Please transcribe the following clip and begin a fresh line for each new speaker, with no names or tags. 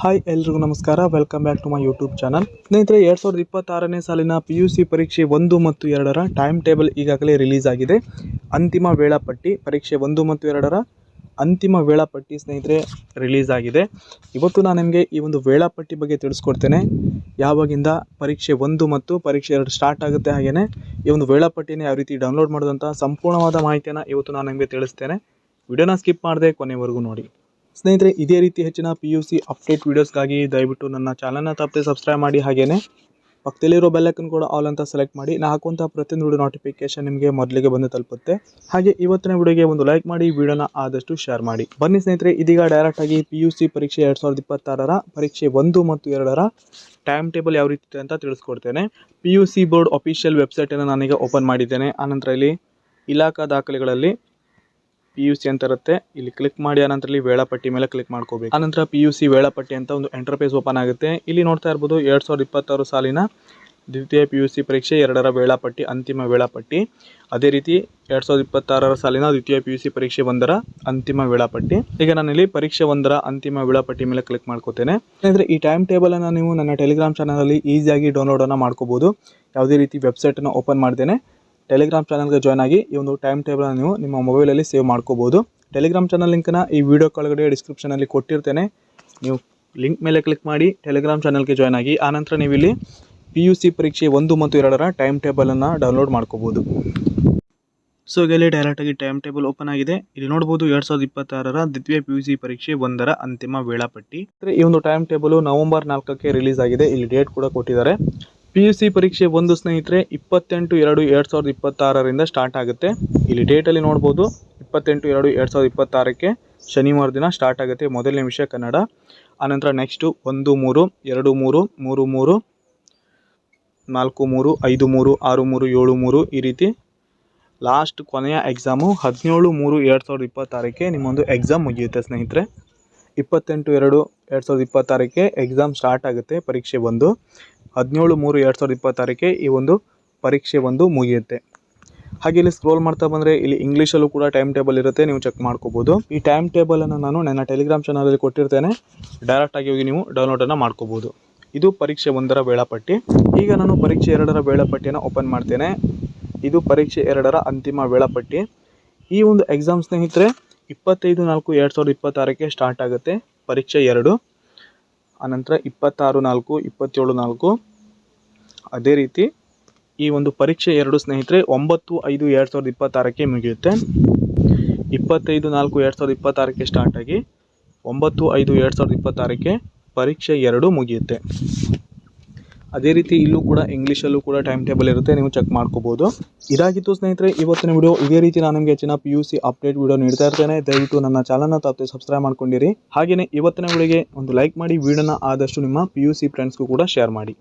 Hi ಎಲ್ರಿಗೂ ನಮಸ್ಕಾರ. Welcome back to my YouTube channel. ಸ್ನೇಹಿತರೆ, 2026ನೇ ಸಾಲಿನ PUC ಪರೀಕ್ಷೆ 1 ಮತ್ತು 2ರ ಟೈಮ್ ಟೇಬಲ್ ಈಗಾಗಲೇ ರಿಲೀಸ್ ಆಗಿದೆ. ಅಂತಿಮ ವೇಳಾಪಟ್ಟಿ ಪರೀಕ್ಷೆ 1 ಮತ್ತು 2ರ ಅಂತಿಮ ವೇಳಾಪಟ್ಟಿ ಸ್ನೇಹಿತರೆ ರಿಲೀಸ್ ಆಗಿದೆ. ಇವತ್ತು ನಾನು ನಿಮಗೆ ಈ ಒಂದು ವೇಳಾಪಟ್ಟಿ ಬಗ್ಗೆ ತಿಳಿಸ್ಕೊಡ್ತೇನೆ. ಯಾವಾಗಿಂದ ಪರೀಕ್ಷೆ 1 ಮತ್ತು ಪರೀಕ್ಷೆ 2 ಸ್ಟಾರ್ಟ್ ಆಗುತ್ತೆ, ಹಾಗೆಯೇ ಈ ಒಂದು ವೇಳಾಪಟ್ಟಿನ ಯಾವ ರೀತಿ ಡೌನ್ಲೋಡ್ ಮಾಡೋದಂತ ಸಂಪೂರ್ಣವಾದ ಮಾಹಿತಿಯನ್ನು ಇವತ್ತು ನಾನು ನಿಮಗೆ ತಿಳಿಸ್ತೇನೆ. ವಿಡಿಯೋನ ಸ್ಕಿಪ್ ಮಾಡದೆ ಕೊನೆವರೆಗೂ ನೋಡಿ. ಸ್ನೇಹಿತರೆ, ಇದೇ ರೀತಿ ಹೆಚ್ಚಿನ PUC ಅಪ್ಡೇಟ್ ವೀಡಿಯೋಸ್ಗಾಗಿ ದಯವಿಟ್ಟು ನನ್ನ ಚಾನಲ್ನ ತಪ್ಪದೆ ಸಬ್ಸ್ಕ್ರೈಬ್ ಮಾಡಿ, ಹಾಗೆಯೇ ಪಕ್ಕದಲ್ಲಿರೋ ಬೆಲ್ಲೈಕನ್ ಕೂಡ ಆಲ್ ಅಂತ ಸೆಲೆಕ್ಟ್ ಮಾಡಿ. ನಾನು ಹಾಕುವಂಥ ಪ್ರತಿಯೊಂದು ವಿಡಿಯೋ ನೋಟಿಫಿಕೇಶನ್ ನಿಮಗೆ ಮೊದಲಿಗೆ ಬಂದು ತಲುಪುತ್ತೆ. ಹಾಗೆ ಇವತ್ತಿನ ವಿಡಿಯೋಗೆ ಒಂದು ಲೈಕ್ ಮಾಡಿ, ವಿಡಿಯೋನ ಆದಷ್ಟು ಶೇರ್ ಮಾಡಿ. ಬನ್ನಿ ಸ್ನೇಹಿತರೆ, ಇದೀಗ ಡೈರೆಕ್ಟ್ ಆಗಿ PUC ಪರೀಕ್ಷೆ 2026ರ ಪರೀಕ್ಷೆ 1 ಮತ್ತು 2ರ ಟೈಮ್ ಟೇಬಲ್ ಯಾವ ರೀತಿ ಇದೆ ಅಂತ ತಿಳಿಸ್ಕೊಡ್ತೇನೆ. PUC ಬೋರ್ಡ್ ಅಫಿಷಿಯಲ್ ವೆಬ್ಸೈಟನ್ನು ನಾನೀಗ ಓಪನ್ ಮಾಡಿದ್ದೇನೆ. ಆನಂತರ ಇಲ್ಲಿ ಇಲಾಖಾ ದಾಖಲೆಗಳಲ್ಲಿ PUC ಅಂತ ಇರುತ್ತೆ, ಇಲ್ಲಿ ಕ್ಲಿಕ್ ಮಾಡಿ. ಆನಂತರ ಇಲ್ಲಿ ವೇಳಾಪಟ್ಟಿ ಮೇಲೆ ಕ್ಲಿಕ್ ಮಾಡ್ಕೋಬೇಕು. ಆನಂತರ PUC ವೇಳಾಪಟ್ಟಿ ಅಂತ ಒಂದು ಇಂಟರ್ಫೇಸ್ ಓಪನ್ ಆಗುತ್ತೆ. ಇಲ್ಲಿ ನೋಡ್ತಾ ಇರ್ಬೋದು 2026 ಸಾಲಿನ ದ್ವಿತೀಯ PUC ಪರೀಕ್ಷೆ 2ರ ವೇಳಾಪಟ್ಟಿ, ಅಂತಿಮ ವೇಳಾಪಟ್ಟಿ. ಅದೇ ರೀತಿ 2026ರ ಸಾಲಿನ ದ್ವಿತೀಯ PUC ಪರೀಕ್ಷೆ 1ರ ಅಂತಿಮ ವೇಳಾಪಟ್ಟಿ. ಈಗ ನಾನು ಇಲ್ಲಿ ಪರೀಕ್ಷೆ 1ರ ಅಂತಿಮ ವೇಳಾಪಟ್ಟಿ ಮೇಲೆ ಕ್ಲಿಕ್ ಮಾಡ್ಕೋತೇನೆ. ಅಂದರೆ ಈ ಟೈಮ್ ಟೇಬಲ್ ಅನ್ನು ನೀವು ನನ್ನ ಟೆಲಿಗ್ರಾಮ್ ಚಾನಲಲ್ಲಿ ಈಸಿಯಾಗಿ ಡೌನ್ಲೋಡ್ ಅನ್ನು ಮಾಡ್ಕೋಬಹುದು. ಯಾವುದೇ ರೀತಿ ವೆಬ್ಸೈಟ್ ಅನ್ನು ಓಪನ್ ಮಾಡ್ತೇನೆ, ಟೆಲಿಗ್ರಾಮ್ ಚಾನಲ್ಗೆ ಜಾಯ್ನ್ ಆಗಿ ಈ ಒಂದು ಟೈಮ್ ಟೇಬಲ್ ನೀವು ನಿಮ್ಮ ಮೊಬೈಲಲ್ಲಿ ಸೇವ್ ಮಾಡ್ಕೋಬಹುದು. ಟೆಲಿಗ್ರಾಮ್ ಚಾನಲ್ ಲಿಂಕ್ನ ಈ ವಿಡಿಯೋ ಕೆಳಗಡೆ ಡಿಸ್ಕ್ರಿಪ್ಷನಲ್ಲಿ ಕೊಟ್ಟಿರ್ತೇನೆ. ನೀವು ಲಿಂಕ್ ಮೇಲೆ ಕ್ಲಿಕ್ ಮಾಡಿ ಟೆಲಿಗ್ರಾಮ್ ಚಾನಲ್ಗೆ ಜಾಯ್ನ್ ಆಗಿ. ಆನಂತರ ನೀವು ಇಲ್ಲಿ PUC ಪರೀಕ್ಷೆ 1 ಮತ್ತು 2ರ ಟೈಮ್ ಟೇಬಲನ್ನು ಡೌನ್ಲೋಡ್ ಮಾಡ್ಕೋಬಹುದು. ಸೊ ಈಗ ಇಲ್ಲಿ ಡೈರೆಕ್ಟಾಗಿ ಟೈಮ್ ಟೇಬಲ್ ಓಪನ್ ಆಗಿದೆ. ಇಲ್ಲಿ ನೋಡ್ಬೋದು 2026ರ ದ್ವಿತೀಯ PUC ಪರೀಕ್ಷೆ 1ರ ಅಂತಿಮ ವೇಳಾಪಟ್ಟಿ. ಈ ಒಂದು ಟೈಮ್ ಟೇಬಲ್ ನವೆಂಬರ್ 4ಕ್ಕೆ ರಿಲೀಸ್ ಆಗಿದೆ. ಇಲ್ಲಿ ಡೇಟ್ ಕೂಡ ಕೊಟ್ಟಿದ್ದಾರೆ. PUC ಪರೀಕ್ಷೆ 1 ಸ್ನೇಹಿತರೆ 28/2/2026ರಿಂದ ಸ್ಟಾರ್ಟ್ ಆಗುತ್ತೆ. ಇಲ್ಲಿ ಡೇಟಲ್ಲಿ ನೋಡ್ಬೋದು 28/2/2026ಕ್ಕೆ ಶನಿವಾರ ದಿನ ಸ್ಟಾರ್ಟ್ ಆಗುತ್ತೆ. ಮೊದಲನೇ ವಿಷಯ ಕನ್ನಡ. ಆನಂತರ ನೆಕ್ಸ್ಟು 1, 3, 2, 3, 3, 3, 4, 3, 5, 3, 6, 3, 7, 3 ಈ ರೀತಿ ಲಾಸ್ಟ್ ಕೊನೆಯ ಎಕ್ಸಾಮು 17/3/2026ಕ್ಕೆ ನಿಮ್ಮೊಂದು ಎಕ್ಸಾಮ್ ಮುಗಿಯುತ್ತೆ ಸ್ನೇಹಿತರೆ. 28/2/2026ಕ್ಕೆ ಎಕ್ಸಾಮ್ ಸ್ಟಾರ್ಟ್ ಆಗುತ್ತೆ ಪರೀಕ್ಷೆ 1. 17/3/2026ಕ್ಕೆ ಈ ಒಂದು ಪರೀಕ್ಷೆ 1 ಮುಗಿಯುತ್ತೆ. ಹಾಗೆ ಇಲ್ಲಿ ಸ್ಕ್ರೋಲ್ ಮಾಡ್ತಾ ಬಂದರೆ ಇಲ್ಲಿ ಇಂಗ್ಲೀಷಲ್ಲೂ ಕೂಡ ಟೈಮ್ ಟೇಬಲ್ ಇರುತ್ತೆ, ನೀವು ಚೆಕ್ ಮಾಡ್ಕೋಬೋದು. ಈ ಟೈಮ್ ಟೇಬಲನ್ನು ನಾನು ನನ್ನ ಟೆಲಿಗ್ರಾಮ್ ಚಾನಲಲ್ಲಿ ಕೊಟ್ಟಿರ್ತೇನೆ, ಡೈರೆಕ್ಟಾಗಿ ಹೋಗಿ ನೀವು ಡೌನ್ಲೋಡನ್ನು ಮಾಡ್ಕೋಬೋದು. ಇದು ಪರೀಕ್ಷೆ 1ರ ವೇಳಾಪಟ್ಟಿ. ಈಗ ನಾನು ಪರೀಕ್ಷೆ 2ರ ವೇಳಾಪಟ್ಟಿಯನ್ನು ಓಪನ್ ಮಾಡ್ತೇನೆ. ಇದು ಪರೀಕ್ಷೆ 2ರ ಅಂತಿಮ ವೇಳಾಪಟ್ಟಿ. ಈ ಒಂದು ಎಕ್ಸಾಮ್ ಸ್ನೇಹಿತರೆ 25/4/2026ಕ್ಕೆ ಸ್ಟಾರ್ಟ್ ಆಗುತ್ತೆ ಪರೀಕ್ಷೆ 2. ಆನಂತರ 26/4, 27/4. ಅದೇ ರೀತಿ ಈ ಒಂದು ಪರೀಕ್ಷೆ 2 ಸ್ನೇಹಿತರೆ 9/5/2026ಕ್ಕೆ ಮುಗಿಯುತ್ತೆ. 25/4/2026ಕ್ಕೆ ಸ್ಟಾರ್ಟ್ ಆಗಿ 9/5/2026ಕ್ಕೆ ಪರೀಕ್ಷೆ 2 ಮುಗಿಯುತ್ತೆ. ಅದೇ ರೀತಿ ಇಲ್ಲೂ ಕೂಡ ಇಂಗ್ಲೀಷಲ್ಲೂ ಕೂಡ ಟೈಮ್ ಟೇಬಲ್ ಇರುತ್ತೆ, ನೀವು ಚೆಕ್ ಮಾಡ್ಕೋಬೋದು. ಇದಾಗಿತ್ತು ಸ್ನೇಹಿತರೆ ಇವತ್ತಿನ ವಿಡಿಯೋ. ಇದೇ ರೀತಿ ನಾನು ನಿಮಗೆ ಹೆಚ್ಚಿನ PUC ಅಪ್ಡೇಟ್ ವಿಡಿಯೋ ನೀಡ್ತಾ ಇರ್ತೇನೆ. ದಯವಿಟ್ಟು ನನ್ನ ಚಾನಲ್ನ ತಪ್ಪದೆ ಸಬ್ಸ್ಕ್ರೈಬ್ ಮಾಡ್ಕೊಂಡಿರಿ. ಹಾಗೆಯೇ ಇವತ್ತಿನ ವಿಡಿಯೋಗೆ ಒಂದು ಲೈಕ್ ಮಾಡಿ, ವಿಡಿಯೋನ ಆದಷ್ಟು ನಿಮ್ಮ PUC ಫ್ರೆಂಡ್ಸ್ಗೂ ಕೂಡ ಶೇರ್ ಮಾಡಿ.